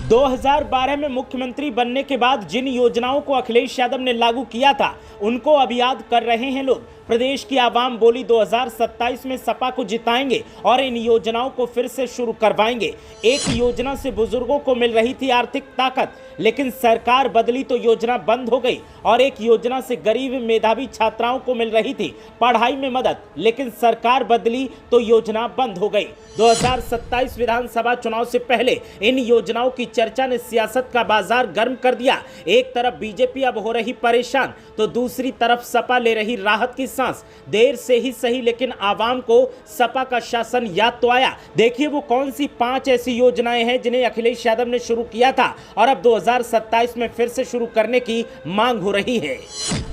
2012 में मुख्यमंत्री बनने के बाद जिन योजनाओं को अखिलेश यादव ने लागू किया था उनको अब याद कर रहे हैं लोग। प्रदेश की आवाम बोली 2027 में सपा को जिताएंगे और इन योजनाओं को फिर से शुरू करवाएंगे। एक योजना से बुजुर्गों को मिल रही थी आर्थिक ताकत, लेकिन सरकार बदली तो योजना बंद हो गई। और एक योजना से गरीब मेधावी छात्राओं को मिल रही थी पढ़ाई में मदद, लेकिन सरकार बदली तो योजना बंद हो गई। 2027 विधानसभा चुनाव से पहले इन योजनाओं की चर्चा ने सियासत का बाजार गर्म कर दिया। एक तरफ बीजेपी अब हो रही परेशान तो दूसरी तरफ सपा ले रही राहत की सांस। देर से ही सही, लेकिन आवाम को सपा का शासन याद तो आया। देखिए वो कौन सी 5 ऐसी योजनाएं हैं जिन्हें अखिलेश यादव ने शुरू किया था और अब 2027 में फिर से शुरू करने की मांग हो रही है।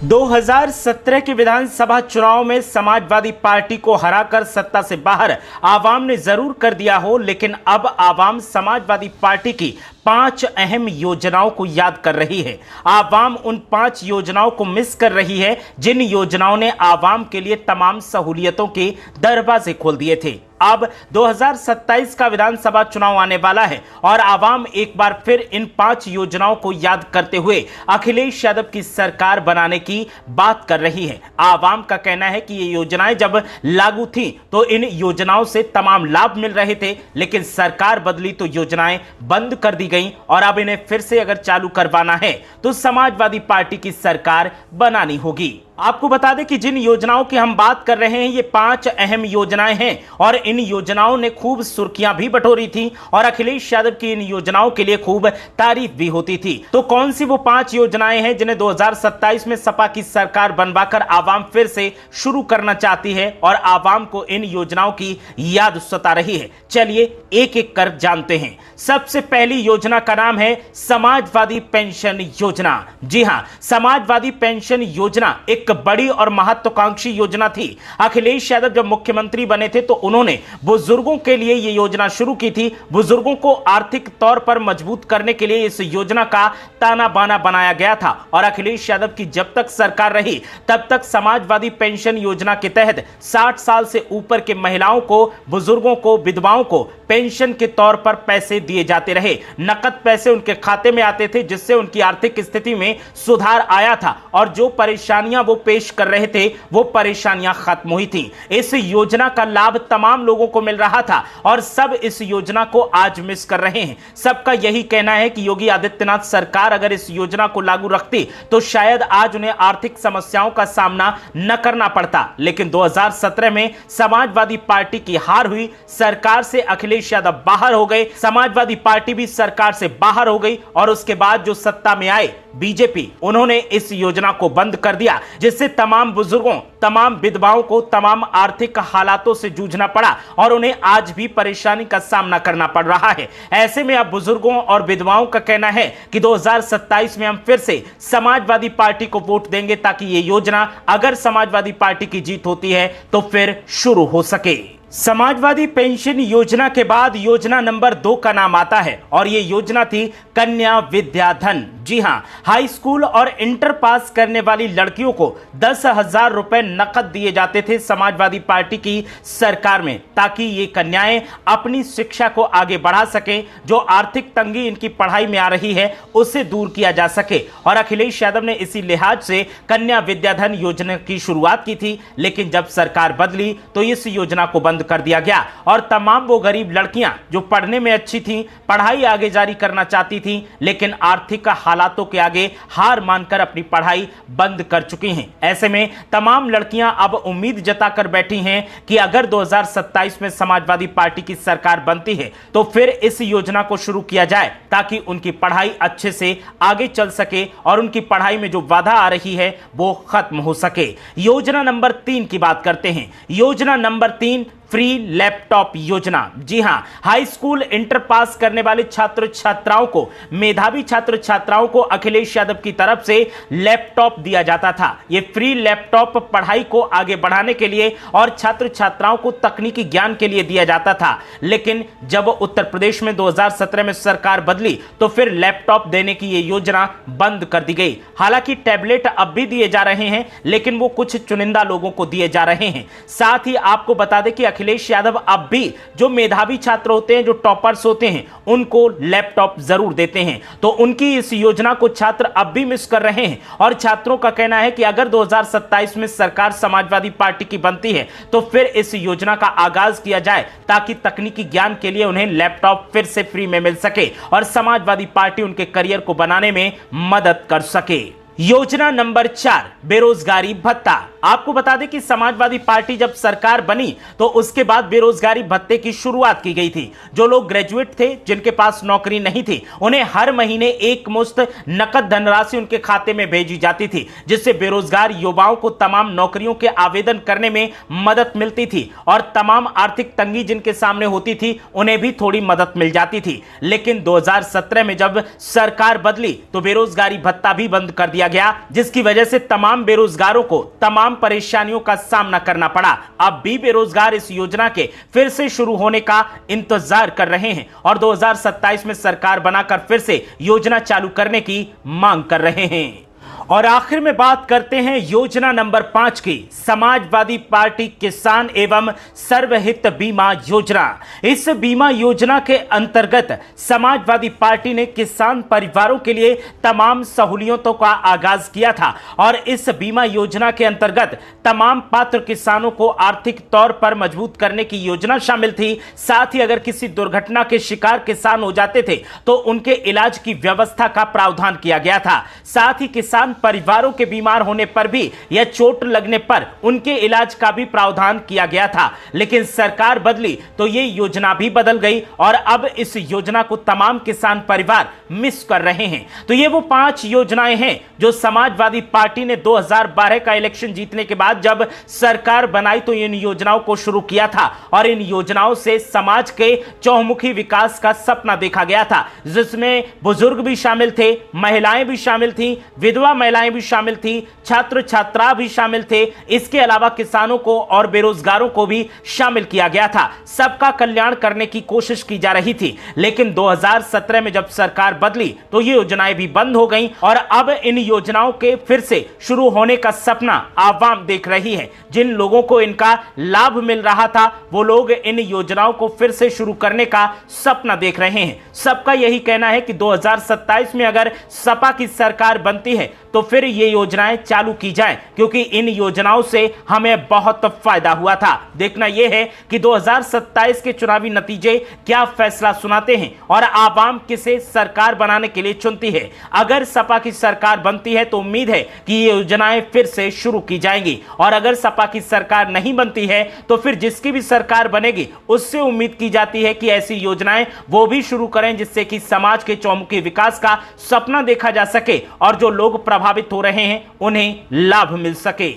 2017 के विधानसभा चुनाव में समाजवादी पार्टी को हराकर सत्ता से बाहर आवाम ने जरूर कर दिया हो, लेकिन अब आवाम समाजवादी पार्टी की 5 अहम योजनाओं को याद कर रही है। आवाम उन 5 योजनाओं को मिस कर रही है जिन योजनाओं ने आवाम के लिए तमाम सहूलियतों के दरवाजे खोल दिए थे। अब 2027 का विधानसभा चुनाव आने वाला है और आवाम एक बार फिर इन 5 योजनाओं को याद करते हुए अखिलेश यादव की सरकार बनाने की बात कर रही है। आवाम का कहना है कि ये योजनाएं जब लागू थी तो इन योजनाओं से तमाम लाभ मिल रहे थे, लेकिन सरकार बदली तो योजनाएं बंद कर दी गई और अब इन्हें फिर से अगर चालू करवाना है तो समाजवादी पार्टी की सरकार बनानी होगी। आपको बता दें कि जिन योजनाओं की हम बात कर रहे हैं ये 5 अहम योजनाएं हैं और इन योजनाओं ने खूब सुर्खियां भी बटोरी थी और अखिलेश यादव की इन योजनाओं के लिए खूब तारीफ भी होती थी। तो कौन सी वो 5 योजनाएं हैं जिन्हें 2027 में सपा की सरकार बनवाकर आवाम फिर से शुरू करना चाहती है और आवाम को इन योजनाओं की याद सता रही है? चलिए एक एक कर जानते हैं। सबसे पहली योजना का नाम है समाजवादी पेंशन योजना। जी हां, समाजवादी पेंशन योजना एक बड़ी और महत्वाकांक्षी योजना थी। अखिलेश यादव जब मुख्यमंत्री बने थे तो उन्होंने बुजुर्गों के लिए यह योजना शुरू की थी। बुजुर्गों को आर्थिक तौर पर मजबूत करने के लिए इस योजना का ताना बाना बनाया गया था और अखिलेश यादव की जब तक सरकार रही तब तक समाजवादी पेंशन योजना के तहत 60 साल से ऊपर के महिलाओं को, बुजुर्गों को, विधवाओं को पेंशन के तौर पर पैसे दिए जाते रहे। नकद पैसे उनके खाते में आते थे जिससे उनकी आर्थिक स्थिति में सुधार आया था और जो परेशानियां वो पेश कर रहे थे वो परेशानियां खत्म हुई थी। इस योजना का लाभ तमाम लोगों को मिल रहा था और सब इस योजना को आज मिस कर रहे हैं। सबका यही कहना है कि योगी आदित्यनाथ सरकार अगर इस योजना को लागू रखती तो शायद आज उन्हें आर्थिक समस्याओं का सामना न करना पड़ता, लेकिन 2017 में समाजवादी पार्टी की हार हुई, सरकार से अखिलेश यादव बाहर हो गए, समाजवादी पार्टी भी सरकार से बाहर हो गई और उसके बाद जो सत्ता में आए बीजेपी, उन्होंने इस योजना को बंद कर दिया जिससे तमाम बुजुर्गों, तमाम विधवाओं को तमाम आर्थिक हालातों से जूझना पड़ा और उन्हें आज भी परेशानी का सामना करना पड़ रहा है। ऐसे में अब बुजुर्गों और विधवाओं का कहना है कि 2027 में हम फिर से समाजवादी पार्टी को वोट देंगे ताकि ये योजना, अगर समाजवादी पार्टी की जीत होती है तो फिर शुरू हो सके। समाजवादी पेंशन योजना के बाद योजना नंबर 2 का नाम आता है और यह योजना थी कन्या विद्याधन। जी हां, हाई स्कूल और इंटर पास करने वाली लड़कियों को 10,000 रुपए नकद दिए जाते थे समाजवादी पार्टी की सरकार में, ताकि ये कन्याएं अपनी शिक्षा को आगे बढ़ा सकें। जो आर्थिक तंगी इनकी पढ़ाई में आ रही है उसे दूर किया जा सके और अखिलेश यादव ने इसी लिहाज से कन्या विद्याधन योजना की शुरुआत की थी, लेकिन जब सरकार बदली तो इस योजना को बंद कर दिया गया और तमाम वो गरीब लड़कियां जो पढ़ने में अच्छी थीं, पढ़ाई आगे जारी करना चाहती थीं, लेकिन आर्थिक हालातों के आगे हार मानकर अपनी पढ़ाई बंद कर चुकी हैं। ऐसे में तमाम लड़कियां अब उम्मीद जताकर बैठी हैं कि अगर 2027 में समाजवादी पार्टी की सरकार बनती है तो फिर इस योजना को शुरू किया जाए ताकि उनकी पढ़ाई अच्छे से आगे चल सके और उनकी पढ़ाई में जो बाधा आ रही है वो खत्म हो सके। योजना नंबर 3 की बात करते हैं। योजना नंबर 3 फ्री लैपटॉप योजना। जी हां, हाई स्कूल इंटर पास करने वाले छात्र छात्राओं को, मेधावी छात्र छात्राओं को अखिलेश यादव की तरफ से लैपटॉप दिया जाता था। यह फ्री लैपटॉप पढ़ाई को आगे बढ़ाने के लिए और छात्र छात्राओं को तकनीकी ज्ञान के लिए दिया जाता था, लेकिन जब उत्तर प्रदेश में 2017 में सरकार बदली तो फिर लैपटॉप देने की यह योजना बंद कर दी गई। हालांकि टैबलेट अब भी दिए जा रहे हैं, लेकिन वो कुछ चुनिंदा लोगों को दिए जा रहे हैं। साथ ही आपको बता दें कि अखिलेश यादव अब भी जो मेधावी छात्र होते हैं, जो टॉपर्स होते हैं, उनको लैपटॉप जरूर देते हैं। तो उनकी इस योजना को छात्र अब भी मिस कर रहे हैं और छात्रों का कहना है कि अगर 2027 में सरकार समाजवादी पार्टी की बनती है तो फिर इस योजना का आगाज किया जाए ताकि तकनीकी ज्ञान के लिए उन्हें लैपटॉप फिर से फ्री में मिल सके और समाजवादी पार्टी उनके करियर को बनाने में मदद कर सके। योजना नंबर 4, बेरोजगारी भत्ता। आपको बता दें कि समाजवादी पार्टी जब सरकार बनी तो उसके बाद बेरोजगारी भत्ते की शुरुआत की गई थी। जो लोग ग्रेजुएट थे, जिनके पास नौकरी नहीं थी, उन्हें हर महीने एक मुश्त नकद धनराशि उनके खाते में भेजी जाती थी, जिससे बेरोजगार युवाओं को तमाम नौकरियों के आवेदन करने में मदद मिलती थी और तमाम आर्थिक तंगी जिनके सामने होती थी उन्हें भी थोड़ी मदद मिल जाती थी। लेकिन 2017 में जब सरकार बदली तो बेरोजगारी भत्ता भी बंद कर दिया गया, जिसकी वजह से तमाम बेरोजगारों को तमाम परेशानियों का सामना करना पड़ा। अब भी बेरोजगार इस योजना के फिर से शुरू होने का इंतजार कर रहे हैं और 2027 में सरकार बनाकर फिर से योजना चालू करने की मांग कर रहे हैं। और आखिर में बात करते हैं योजना नंबर 5 की, समाजवादी पार्टी किसान एवं सर्वहित बीमा योजना। इस बीमा योजना के अंतर्गत समाजवादी पार्टी ने किसान परिवारों के लिए तमाम सहूलियतों का आगाज किया था और इस बीमा योजना के अंतर्गत तमाम पात्र किसानों को आर्थिक तौर पर मजबूत करने की योजना शामिल थी। साथ ही अगर किसी दुर्घटना के शिकार किसान हो जाते थे तो उनके इलाज की व्यवस्था का प्रावधान किया गया था। साथ ही किसान परिवारों के बीमार होने पर भी या चोट लगने पर उनके इलाज का भी प्रावधान किया गया था। लेकिन सरकार बदली तो ये योजना भी बदल गई और अब इस योजना को तमाम किसान परिवार मिस कर रहे हैं। तो ये वो 5 योजनाएं हैं जो समाजवादी पार्टी ने 2012 का इलेक्शन जीतने के बाद जब सरकार बनाई तो इन योजनाओं को शुरू किया था और इन योजनाओं से समाज के चौमुखी विकास का सपना देखा गया था, जिसमें बुजुर्ग भी शामिल थे, महिलाएं भी शामिल थी, विधवा महिलाएं भी शामिल थी, छात्र छात्रा भी शामिल थे। इसके अलावा किसानों को और बेरोजगारों को भी शामिल किया गया था। सबका कल्याण करने की कोशिश की जा रही थी। लेकिन 2017 में जब सरकार बदली तो ये योजनाएं भी बंद हो गईं और अब इन योजनाओं के फिर से शुरू होने का सपना आवाम देख रही है। जिन लोगों को इनका लाभ मिल रहा था वो लोग इन योजनाओं को फिर से शुरू करने का सपना देख रहे हैं। सबका यही कहना है कि 2027 में अगर सपा की सरकार बनती है तो फिर ये योजनाएं चालू की जाएं, क्योंकि इन योजनाओं से हमें बहुत फायदा हुआ था। देखना यह है कि 2027 के चुनावी नतीजे क्या फैसला सुनाते हैं और आवाम किसे सरकार बनाने के लिए चुनती है। अगर सपा की सरकार बनती है तो उम्मीद है कि ये योजनाएं फिर से शुरू की जाएंगी और अगर सपा की सरकार नहीं बनती है तो फिर जिसकी भी सरकार बनेगी उससे उम्मीद की जाती है कि ऐसी योजनाएं वो भी शुरू करें जिससे कि समाज के चौमुखी विकास का सपना देखा जा सके और जो लोग प्रभावित हो रहे हैं उन्हें लाभ मिल सके।